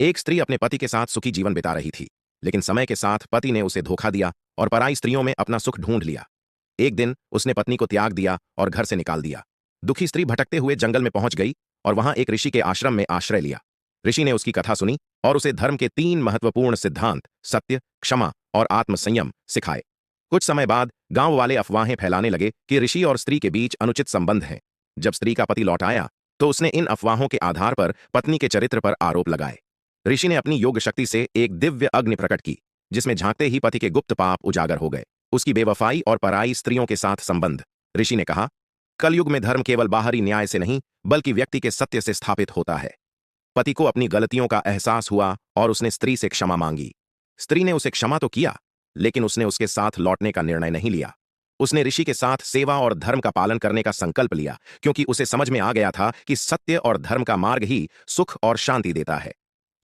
एक स्त्री अपने पति के साथ सुखी जीवन बिता रही थी, लेकिन समय के साथ पति ने उसे धोखा दिया और पराई स्त्रियों में अपना सुख ढूंढ लिया। एक दिन उसने पत्नी को त्याग दिया और घर से निकाल दिया। दुखी स्त्री भटकते हुए जंगल में पहुंच गई और वहां एक ऋषि के आश्रम में आश्रय लिया। ऋषि ने उसकी कथा सुनी और उसे धर्म के 3 महत्वपूर्ण सिद्धांत सत्य, क्षमा और आत्मसंयम सिखाए। कुछ समय बाद गांव वाले अफवाहें फैलाने लगे कि ऋषि और स्त्री के बीच अनुचित संबंध है। जब स्त्री का पति लौट आया तो उसने इन अफवाहों के आधार पर पत्नी के चरित्र पर आरोप लगाए। ऋषि ने अपनी योग शक्ति से एक दिव्य अग्नि प्रकट की, जिसमें झांकते ही पति के गुप्त पाप उजागर हो गए, उसकी बेवफाई और पराई स्त्रियों के साथ संबंध। ऋषि ने कहा, कलयुग में धर्म केवल बाहरी न्याय से नहीं बल्कि व्यक्ति के सत्य से स्थापित होता है। पति को अपनी गलतियों का एहसास हुआ और उसने स्त्री से क्षमा मांगी। स्त्री ने उसे क्षमा तो किया, लेकिन उसने उसके साथ लौटने का निर्णय नहीं लिया। उसने ऋषि के साथ सेवा और धर्म का पालन करने का संकल्प लिया, क्योंकि उसे समझ में आ गया था कि सत्य और धर्म का मार्ग ही सुख और शांति देता है।